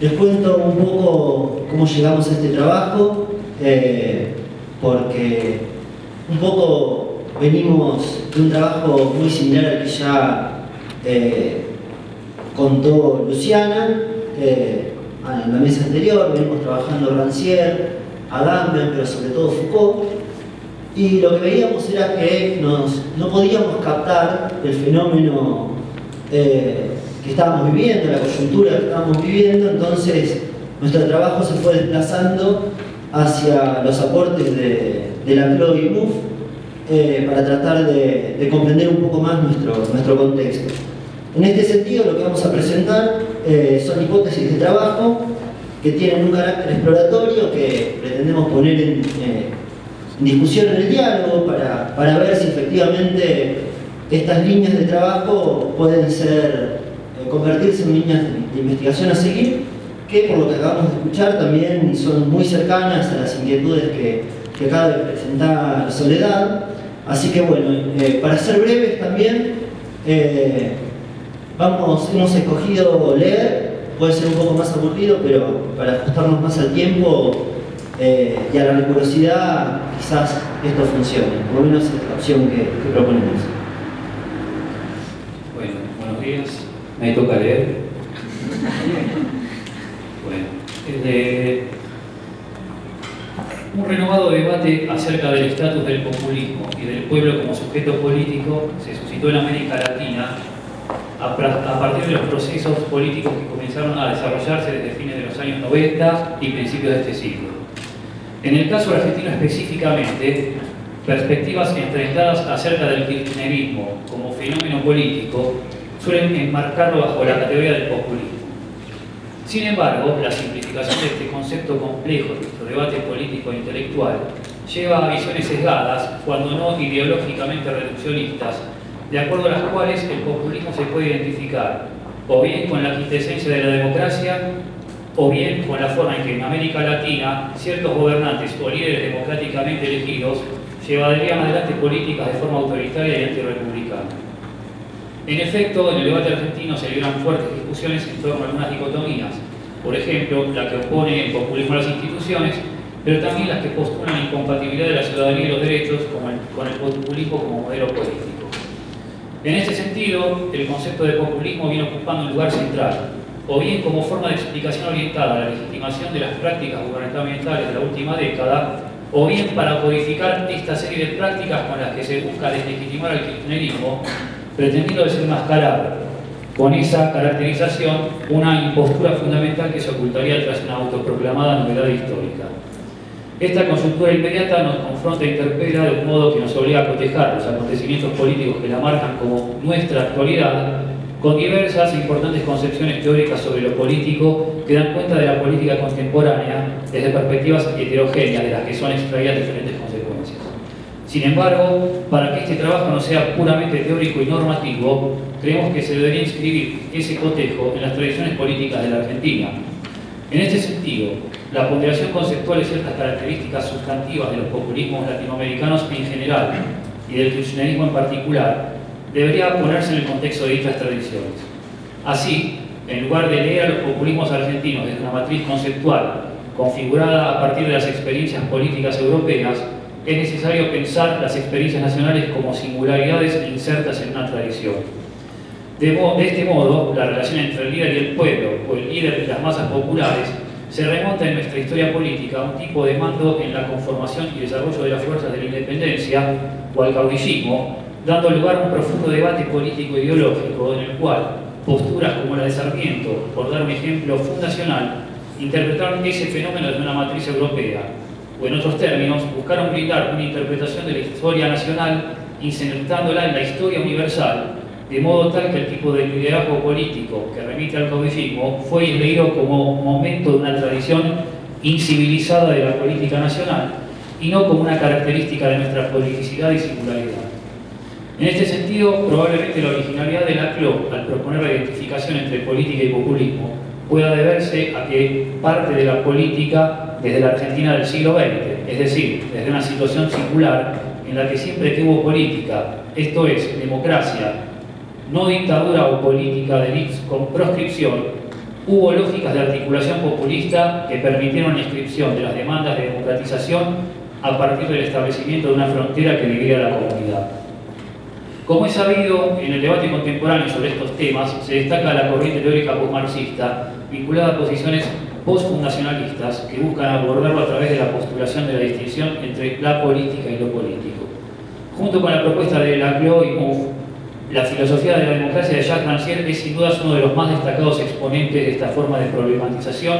Les cuento un poco cómo llegamos a este trabajo, porque un poco venimos de un trabajo muy similar al que ya contó Luciana en la mesa anterior. Venimos trabajando a Rancière, a Gamben, pero sobre todo Foucault, y lo que veíamos era que no podíamos captar el fenómeno que estábamos viviendo, la coyuntura que estábamos viviendo. Entonces nuestro trabajo se fue desplazando hacia los aportes de Laclau y Mouffe para tratar de comprender un poco más nuestro contexto. En este sentido, lo que vamos a presentar son hipótesis de trabajo que tienen un carácter exploratorio que pretendemos poner en discusión en el diálogo para ver si efectivamente estas líneas de trabajo pueden convertirse en líneas de investigación a seguir, que por lo que acabamos de escuchar también son muy cercanas a las inquietudes que acaba de presentar Soledad. Así que bueno, para ser breves también, hemos escogido leer, puede ser un poco más aburrido, pero para ajustarnos más al tiempo y a la rigurosidad, quizás esto funcione, por lo menos es la opción que proponemos. Bueno, buenos días, me toca leer. Bueno, un renovado debate acerca del estatus del populismo y del pueblo como sujeto político se suscitó en América Latina a partir de los procesos políticos que comenzaron a desarrollarse desde fines de los años 90 y principios de este siglo. En el caso argentino específicamente, perspectivas enfrentadas acerca del kirchnerismo como fenómeno político suelen enmarcarlo bajo la categoría del populismo. Sin embargo, la simplificación de este concepto complejo de nuestro debate político e intelectual lleva a visiones sesgadas, cuando no ideológicamente reduccionistas, de acuerdo a las cuales el populismo se puede identificar o bien con la quintesencia de la democracia, o bien con la forma en que en América Latina ciertos gobernantes o líderes democráticamente elegidos llevarían adelante políticas de forma autoritaria y antirrepublicana. En efecto, en el debate argentino se libran fuertes discusiones en torno a algunas dicotomías, por ejemplo, la que opone el populismo a las instituciones, pero también las que postulan la incompatibilidad de la ciudadanía y los derechos con el populismo como modelo político. En este sentido, el concepto de populismo viene ocupando un lugar central, o bien como forma de explicación orientada a la legitimación de las prácticas gubernamentales de la última década, o bien para codificar esta serie de prácticas con las que se busca deslegitimar al kirchnerismo, pretendiendo desenmascarar con esa caracterización una impostura fundamental que se ocultaría tras una autoproclamada novedad histórica. Esta consultura inmediata nos confronta e interpela de un modo que nos obliga a cotejar los acontecimientos políticos que la marcan como nuestra actualidad con diversas e importantes concepciones teóricas sobre lo político que dan cuenta de la política contemporánea desde perspectivas heterogéneas de las que son extraídas diferentes consecuencias. Sin embargo, para que este trabajo no sea puramente teórico y normativo, creemos que se debería inscribir ese cotejo en las tradiciones políticas de la Argentina. En este sentido, la ponderación conceptual de ciertas características sustantivas de los populismos latinoamericanos en general y del kirchnerismo en particular debería ponerse en el contexto de dichas tradiciones. Así, en lugar de leer a los populismos argentinos desde una matriz conceptual configurada a partir de las experiencias políticas europeas, es necesario pensar las experiencias nacionales como singularidades insertas en una tradición. De este modo, la relación entre el líder y el pueblo, o el líder y las masas populares, se remonta en nuestra historia política a un tipo de mando en la conformación y desarrollo de las fuerzas de la independencia, o al caudillismo, dando lugar a un profundo debate político e ideológico en el cual posturas como la de Sarmiento, por dar un ejemplo fundacional, interpretaron ese fenómeno desde una matriz europea, o en otros términos, buscaron brindar una interpretación de la historia nacional insertándola en la historia universal, de modo tal que el tipo de liderazgo político que remite al caudillismo fue leído como momento de una tradición incivilizada de la política nacional y no como una característica de nuestra politicidad y singularidad. En este sentido, probablemente la originalidad de Laclau al proponer la identificación entre política y populismo pueda deberse a que parte de la política desde la Argentina del siglo XX, es decir, desde una situación singular en la que siempre que hubo política, esto es, democracia, no dictadura o política de elites con proscripción, hubo lógicas de articulación populista que permitieron la inscripción de las demandas de democratización a partir del establecimiento de una frontera que dividía a la comunidad. Como es sabido, en el debate contemporáneo sobre estos temas se destaca la corriente teórica postmarxista vinculada a posiciones postfundacionalistas que buscan abordarlo a través de la postulación de la distinción entre la política y lo político. Junto con la propuesta de Laclau y Mouffe, la filosofía de la democracia de Jacques Rancière es sin duda uno de los más destacados exponentes de esta forma de problematización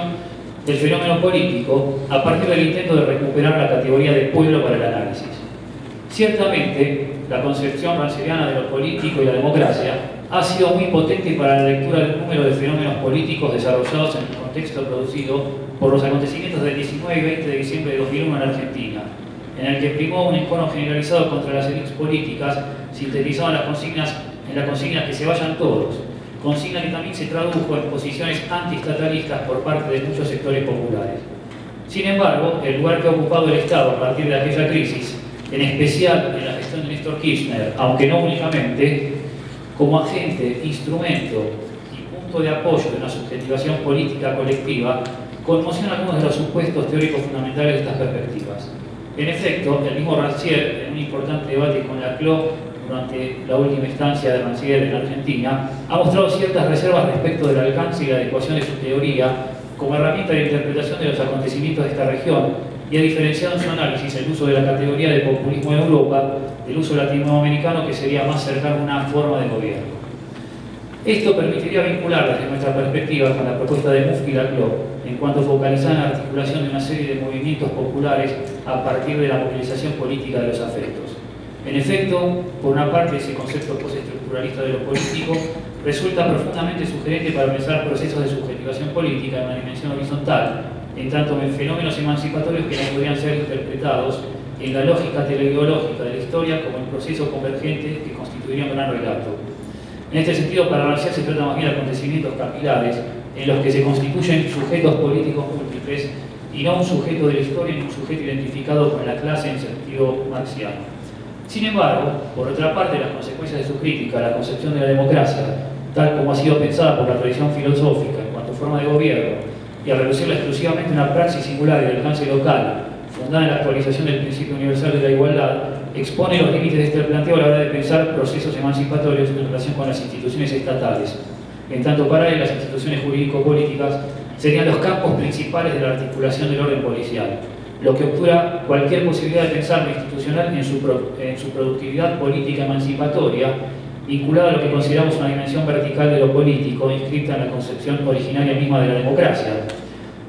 del fenómeno político a partir del intento de recuperar la categoría de pueblo para el análisis. Ciertamente, la concepción rancieriana de lo político y la democracia ha sido muy potente para la lectura del número de fenómenos políticos desarrollados en el contexto producido por los acontecimientos del 19 y 20 de diciembre de 2001 en Argentina, en el que primó un encono generalizado contra las élites políticas, sintetizado en la consigna que se vayan todos, consigna que también se tradujo en posiciones antiestatalistas por parte de muchos sectores populares. Sin embargo, el lugar que ha ocupado el Estado a partir de aquella crisis, en especial en la gestión de Néstor Kirchner, aunque no únicamente, como agente, instrumento y punto de apoyo de una subjetivación política colectiva, conmociona algunos de los supuestos teóricos fundamentales de estas perspectivas. En efecto, el mismo Rancière, en un importante debate con Laclau durante la última estancia de Rancière en Argentina, ha mostrado ciertas reservas respecto del alcance y la adecuación de su teoría como herramienta de interpretación de los acontecimientos de esta región, y ha diferenciado en su análisis el uso de la categoría de populismo en Europa del uso latinoamericano, que sería más cercano a una forma de gobierno. Esto permitiría vincular desde nuestra perspectiva con la propuesta de Mouffe y Laclau en cuanto a focalizar en la articulación de una serie de movimientos populares a partir de la movilización política de los afectos. En efecto, por una parte, ese concepto postestructuralista de lo político resulta profundamente sugerente para pensar procesos de subjetivación política en una dimensión horizontal, en tanto en fenómenos emancipatorios que no podrían ser interpretados en la lógica teleideológica de la historia como el proceso convergente que constituiría un gran relato. En este sentido, para Rancière se trata más bien de acontecimientos capilares en los que se constituyen sujetos políticos múltiples y no un sujeto de la historia ni un sujeto identificado con la clase en sentido marxiano. Sin embargo, por otra parte, las consecuencias de su crítica a la concepción de la democracia, tal como ha sido pensada por la tradición filosófica en cuanto a forma de gobierno, y a reducirla exclusivamente a una praxis singular y de alcance local, fundada en la actualización del principio universal de la igualdad, expone los límites de este planteo a la hora de pensar procesos emancipatorios en relación con las instituciones estatales. En tanto, para él, las instituciones jurídico-políticas serían los campos principales de la articulación del orden policial, lo que obtura cualquier posibilidad de pensar lo institucional en su productividad política emancipatoria, vinculada a lo que consideramos una dimensión vertical de lo político, inscrita en la concepción originaria misma de la democracia.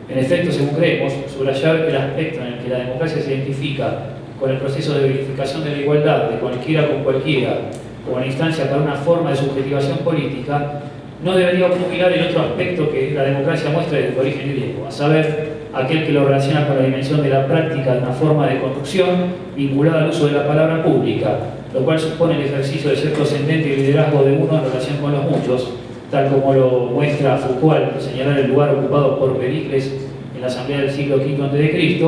En efecto, según creemos, subrayar el aspecto en el que la democracia se identifica con el proceso de verificación de la igualdad de cualquiera con cualquiera, como la instancia para una forma de subjetivación política, no debería obnubilar el otro aspecto que la democracia muestra desde el origen griego, a saber, aquel que lo relaciona con la dimensión de la práctica de una forma de conducción vinculada al uso de la palabra pública, lo cual supone el ejercicio de cierto ascendente y liderazgo de uno en relación con los muchos, tal como lo muestra Foucault al señalar el lugar ocupado por Pericles en la Asamblea del siglo V a.C.,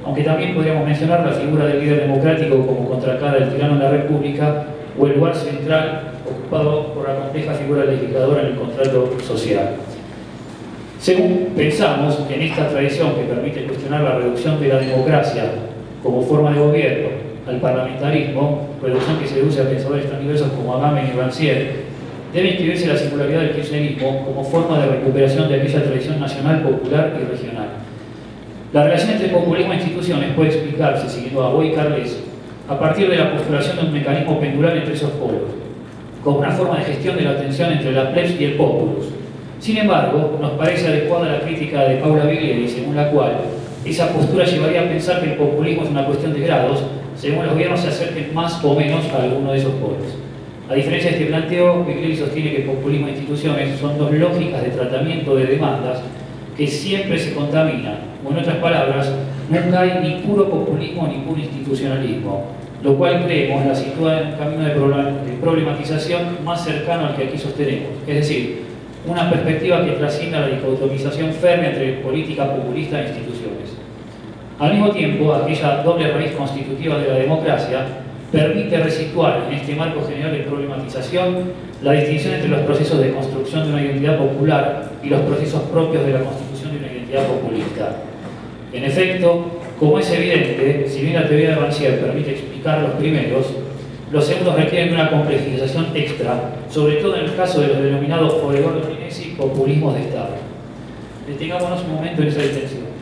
aunque también podríamos mencionar la figura del líder democrático como contracara del tirano en la República, o el lugar central ocupado por la compleja figura legisladora en el contrato social. Según pensamos, en esta tradición que permite cuestionar la reducción de la democracia como forma de gobierno al parlamentarismo, reducción que seduce a pensadores tan diversos como Agamben y Rancière, debe inscribirse la singularidad del kirchnerismo como forma de recuperación de aquella tradición nacional, popular y regional. La relación entre populismo e instituciones puede explicarse, siguiendo a Boy y Carles, a partir de la postulación de un mecanismo pendular entre esos polos, como una forma de gestión de la tensión entre la plebs y el populus. Sin embargo, nos parece adecuada la crítica de Paula Biglieri, según la cual esa postura llevaría a pensar que el populismo es una cuestión de grados, según los gobiernos se acerquen más o menos a alguno de esos polos. A diferencia de este planteo, Biglieri sostiene que populismo e instituciones son dos lógicas de tratamiento de demandas que siempre se contaminan, o en otras palabras, nunca hay ni puro populismo ni puro institucionalismo, lo cual creemos la sitúa en un camino de problematización más cercano al que aquí sostenemos, es decir, una perspectiva que trascienda la dicotomización férrea entre política populista e instituciones. Al mismo tiempo, aquella doble raíz constitutiva de la democracia permite resituar en este marco general de problematización la distinción entre los procesos de construcción de una identidad popular y los procesos propios de la constitución de una identidad populista. En efecto, como es evidente, si bien la teoría de Rancière permite explicar los primeros, los segundos requieren de una complejización extra, sobre todo en el caso de los denominados por Eduardo Rinesi populismos de Estado. Detengámonos un momento en esa distinción.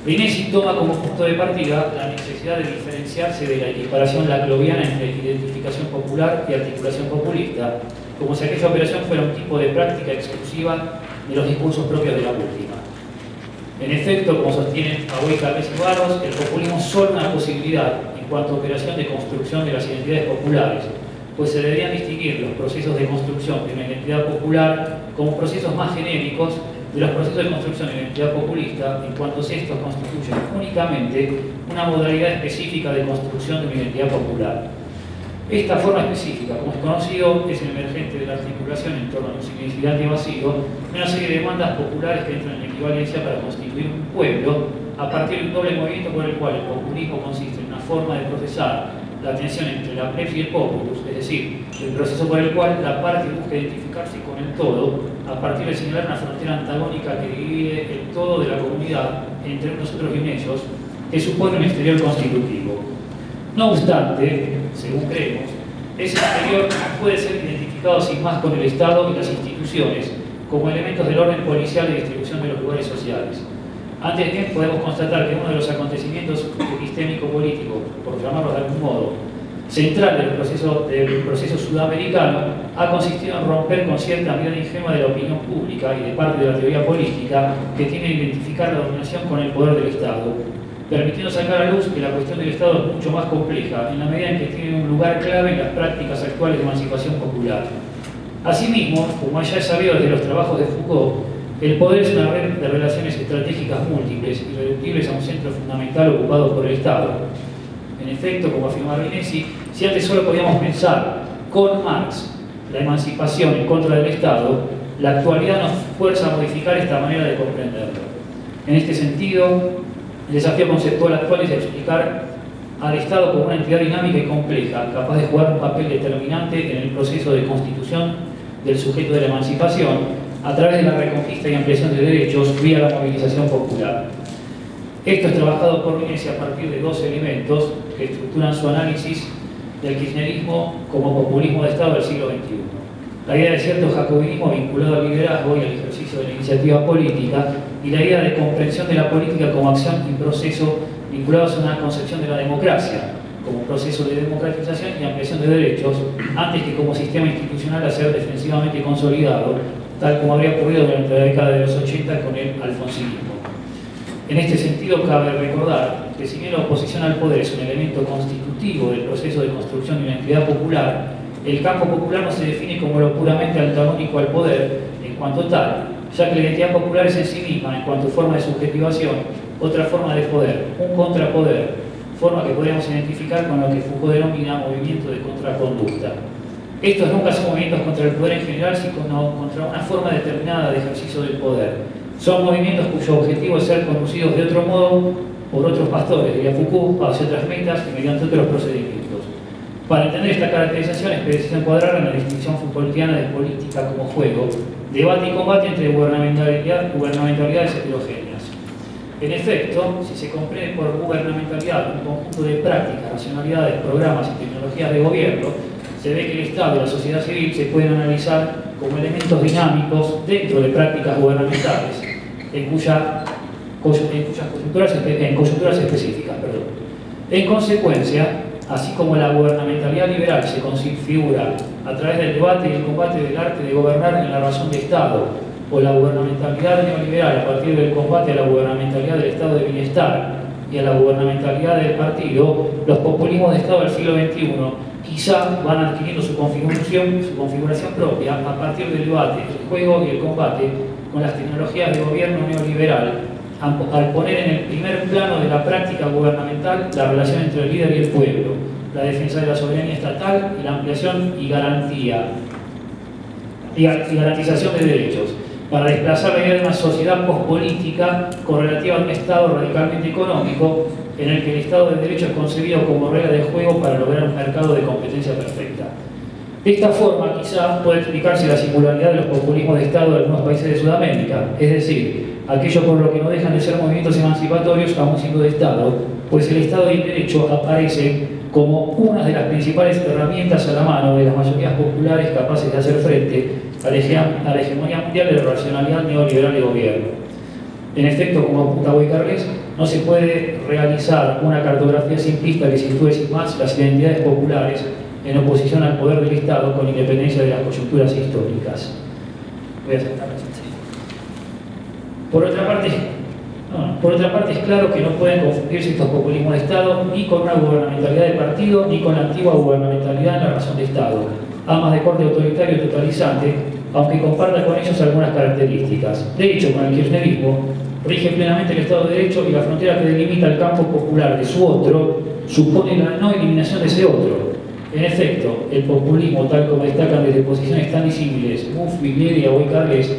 Rinesi toma como punto de partida la necesidad de diferenciarse de la equiparación lacloviana entre identificación popular y articulación populista, como si aquella operación fuera un tipo de práctica exclusiva de los discursos propios de la última. En efecto, como sostienen Agüey, Carles y Barros, el populismo es solo una posibilidad en cuanto a operación de construcción de las identidades populares, pues se deberían distinguir los procesos de construcción de una identidad popular como procesos más genéricos de los procesos de construcción de una identidad populista, en cuanto estos constituyen únicamente una modalidad específica de construcción de una identidad popular. Esta forma específica, como es conocido, es el emergente de la articulación en torno a un significante vacío de una serie de demandas populares que entran en equivalencia para constituir un pueblo a partir de un doble movimiento por el cual el populismo consiste en una forma de procesar la tensión entre la plebs y el populus, es decir, el proceso por el cual la parte busca identificarse con el todo a partir de señalar una frontera antagónica que divide el todo de la comunidad entre nosotros y ellos, que supone un exterior constitutivo. No obstante, según creemos, ese exterior no puede ser identificado sin más con el Estado y las instituciones como elementos del orden policial de distribución de los lugares sociales. Antes bien, podemos constatar que uno de los acontecimientos epistémico-político, por llamarlo de algún modo, central del proceso sudamericano ha consistido en romper con cierta mirada ingenua de la opinión pública y de parte de la teoría política que tiene que identificar la dominación con el poder del Estado, permitiendo sacar a luz que la cuestión del Estado es mucho más compleja en la medida en que tiene un lugar clave en las prácticas actuales de emancipación popular. Asimismo, como ya es sabido desde los trabajos de Foucault, el poder es una red de relaciones estratégicas múltiples y reductibles a un centro fundamental ocupado por el Estado. En efecto, como afirma Rinesi, si antes solo podíamos pensar con Marx la emancipación en contra del Estado, la actualidad nos fuerza a modificar esta manera de comprenderlo. En este sentido, el desafío conceptual actual es explicar al Estado como una entidad dinámica y compleja, capaz de jugar un papel determinante en el proceso de constitución del sujeto de la emancipación, a través de la reconquista y ampliación de derechos vía la movilización popular. Esto es trabajado por Rinesi a partir de dos elementos que estructuran su análisis del kirchnerismo como populismo de Estado del siglo XXI. La idea de cierto jacobinismo vinculado al liderazgo y al ejercicio de la iniciativa política, y la idea de comprensión de la política como acción y proceso vinculados a una concepción de la democracia, como proceso de democratización y ampliación de derechos, antes que como sistema institucional a ser defensivamente consolidado, tal como habría ocurrido durante la década de los 80 con el alfonsinismo. En este sentido, cabe recordar que si bien la oposición al poder es un elemento constitutivo del proceso de construcción de una entidad popular, el campo popular no se define como lo puramente antagónico al poder en cuanto tal, ya que la identidad popular es en sí misma, en cuanto a forma de subjetivación, otra forma de poder, un contrapoder, forma que podríamos identificar con lo que Foucault denomina movimiento de contraconducta. Estos nunca son movimientos contra el poder en general, sino contra una forma determinada de ejercicio del poder. Son movimientos cuyo objetivo es ser conducidos de otro modo por otros pastores, diría Foucault, hacia otras metas y mediante otros procedimientos. Para entender esta caracterización es preciso encuadrarla en la distinción Foucaultiana de política como juego, debate y combate entre gubernamentalidades heterogéneas. En efecto, si se comprende por gubernamentalidad un conjunto de prácticas, racionalidades, programas y tecnologías de gobierno, se ve que el Estado y la sociedad civil se pueden analizar como elementos dinámicos dentro de prácticas gubernamentales, en coyunturas específicas. En consecuencia, así como la gubernamentalidad liberal se configura a través del debate y el combate del arte de gobernar en la razón de Estado, o la gubernamentalidad neoliberal a partir del combate a la gubernamentalidad del Estado de bienestar y a la gubernamentalidad del partido, los populismos de Estado del siglo XXI quizá van adquiriendo su configuración propia a partir del debate, el juego y el combate con las tecnologías de gobierno neoliberal, al poner en el primer plano de la práctica gubernamental la relación entre el líder y el pueblo, la defensa de la soberanía estatal y la ampliación y garantización de derechos. para desplazar la idea de una sociedad pospolítica correlativa a un Estado radicalmente económico, en el que el Estado de Derecho es concebido como regla de juego para lograr un mercado de competencia perfecta. De esta forma, quizá puede explicarse la singularidad de los populismos de Estado de algunos países de Sudamérica, es decir, aquello por lo que no dejan de ser movimientos emancipatorios aún siendo de Estado, pues el Estado y el Derecho aparece como una de las principales herramientas a la mano de las mayorías populares capaces de hacer frente a la hegemonía mundial de la racionalidad neoliberal de gobierno. En efecto, como apunta Boycarles, no se puede realizar una cartografía simplista que sitúe sin más las identidades populares en oposición al poder del Estado con independencia de las coyunturas históricas. Voy a aceptar. Por otra parte, es claro que no pueden confundirse estos populismos de Estado ni con una gubernamentalidad de partido ni con la antigua gubernamentalidad en la razón de Estado, ambas de corte autoritario y totalizante, aunque comparta con ellos algunas características. De hecho, con el kirchnerismo, rige plenamente el Estado de Derecho y la frontera que delimita el campo popular de su otro supone la no eliminación de ese otro. En efecto, el populismo, tal como destacan desde posiciones tan disímiles Muff, Viglieri y Boycarles,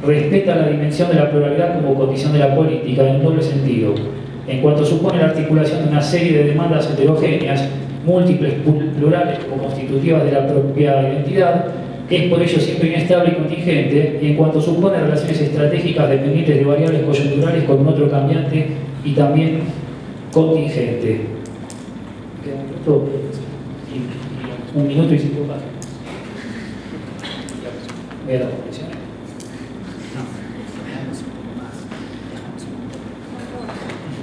respeta la dimensión de la pluralidad como condición de la política en doble sentido, en cuanto supone la articulación de una serie de demandas heterogéneas, múltiples, plurales como constitutivas de la propia identidad, que es por ello siempre inestable y contingente, y en cuanto supone relaciones estratégicas dependientes de variables coyunturales con un otro cambiante y también contingente. Un minuto y 5 páginas. Voy a la conclusión.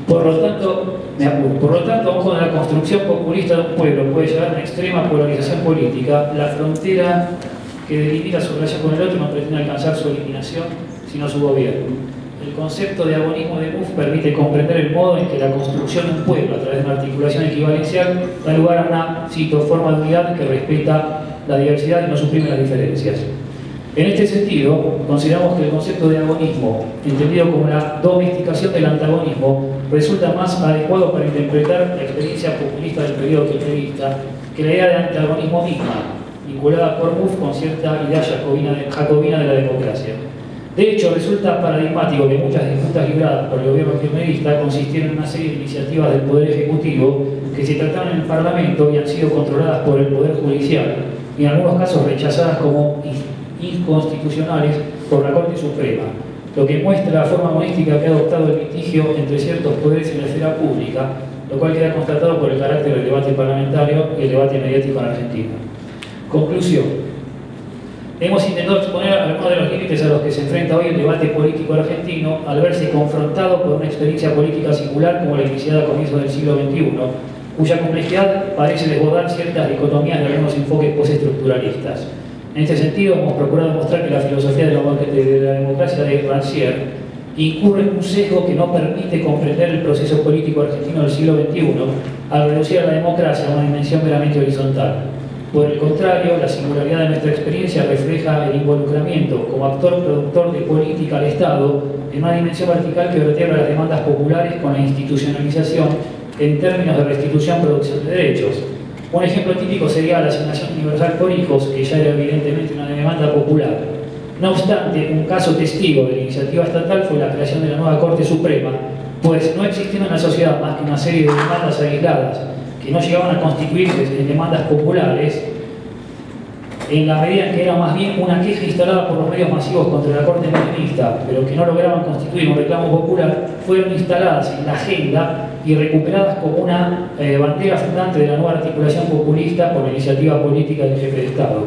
Por lo tanto, aun cuando la construcción populista de un pueblo puede llevar a una extrema polarización política, la frontera que delimita su relación con el otro no pretende alcanzar su eliminación, sino su gobierno. El concepto de agonismo de Muff permite comprender el modo en que la construcción de un pueblo a través de una articulación equivalencial da lugar a una, cito, forma de unidad que respeta la diversidad y no suprime las diferencias. En este sentido, consideramos que el concepto de agonismo, entendido como la domesticación del antagonismo, resulta más adecuado para interpretar la experiencia populista del periodo kirchnerista que la idea de antagonismo misma, vinculada por Muff con cierta idea jacobina de la democracia. De hecho, resulta paradigmático que muchas disputas libradas por el gobierno kirchnerista consistieron en una serie de iniciativas del Poder Ejecutivo que se trataron en el Parlamento y han sido controladas por el Poder Judicial, y en algunos casos rechazadas como inconstitucionales por la Corte Suprema, lo que muestra la forma agonística que ha adoptado el litigio entre ciertos poderes en la esfera pública, lo cual queda constatado por el carácter del debate parlamentario y el debate mediático en Argentina. Conclusión. Hemos intentado exponer algunos de los límites a los que se enfrenta hoy el debate político argentino al verse confrontado por una experiencia política singular como la iniciada a comienzos del siglo XXI, cuya complejidad parece desbordar ciertas dicotomías de algunos enfoques postestructuralistas. En este sentido, hemos procurado demostrar que la filosofía de la democracia de Rancière incurre en un sesgo que no permite comprender el proceso político argentino del siglo XXI al reducir a la democracia a una dimensión meramente horizontal. Por el contrario, la singularidad de nuestra experiencia refleja el involucramiento como actor productor de política al Estado en una dimensión vertical que vertebra las demandas populares con la institucionalización en términos de restitución-producción de derechos. Un ejemplo típico sería la asignación universal por hijos, que ya era evidentemente una demanda popular. No obstante, un caso testigo de la iniciativa estatal fue la creación de la nueva Corte Suprema, pues no existiendo en la sociedad más que una serie de demandas aisladas que no llegaban a constituirse en demandas populares, en la medida en que era más bien una queja instalada por los medios masivos contra la Corte menemista, pero que no lograban constituir un reclamo popular, fueron instaladas en la agenda y recuperadas como una bandera fundante de la nueva articulación populista por la iniciativa política del jefe de Estado.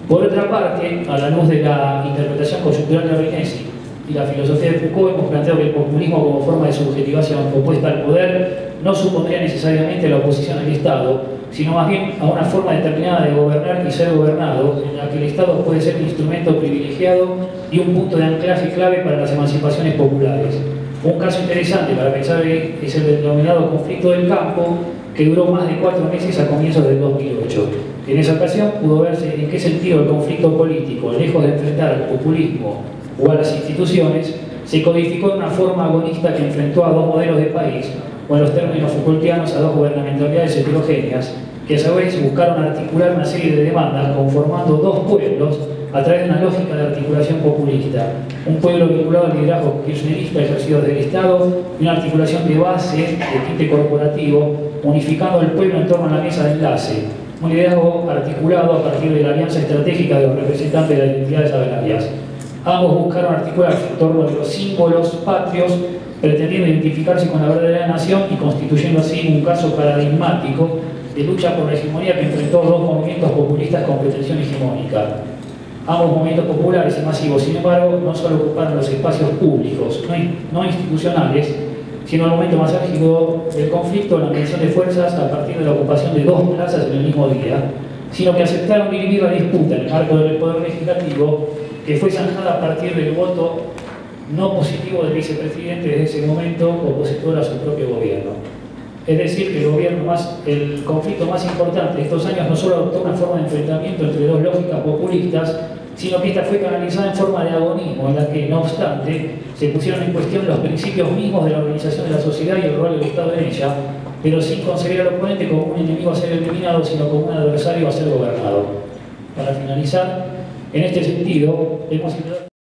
Por otra parte, a la luz de la interpretación coyuntural de Rinesi y la filosofía de Foucault, hemos planteado que el populismo como forma de subjetivación opuesta al poder no supondría necesariamente la oposición al Estado, sino más bien a una forma determinada de gobernar y ser gobernado, en la que el Estado puede ser un instrumento privilegiado y un punto de anclaje clave para las emancipaciones populares. Un caso interesante para pensar es el denominado conflicto del campo, que duró más de 4 meses a comienzos del 2008. En esa ocasión pudo verse en qué sentido el conflicto político, lejos de enfrentar al populismo o a las instituciones, se codificó de una forma agonista que enfrentó a dos modelos de país, o en los términos Foucaultianos a dos gubernamentalidades heterogéneas, que a su vez buscaron articular una serie de demandas conformando dos pueblos a través de una lógica de articulación populista, un pueblo vinculado al liderazgo kirchnerista ejercido desde el Estado y una articulación de base de tinte corporativo, unificando al pueblo en torno a la mesa de enlace, un liderazgo articulado a partir de la alianza estratégica de los representantes de las identidades agrarias. Ambos buscaron articularse en torno de los símbolos patrios, pretendiendo identificarse con la verdadera nación y constituyendo así un caso paradigmático de lucha por la hegemonía que enfrentó dos movimientos populistas con pretensión hegemónica. Ambos movimientos populares y masivos, sin embargo, no solo ocuparon los espacios públicos, no institucionales, sino el momento más álgido del conflicto, la medición de fuerzas a partir de la ocupación de dos plazas en el mismo día, sino que aceptaron dirimir la disputa en el marco del poder legislativo, que fue zanjada a partir del voto no positivo del vicepresidente desde ese momento, opositor a su propio gobierno. Es decir, que el conflicto más importante de estos años no solo adoptó una forma de enfrentamiento entre dos lógicas populistas, sino que esta fue canalizada en forma de agonismo, en la que, no obstante, se pusieron en cuestión los principios mismos de la organización de la sociedad y el rol del Estado en ella, pero sin concebir al oponente como un enemigo a ser eliminado, sino como un adversario a ser gobernado. Para finalizar, en este sentido, hemos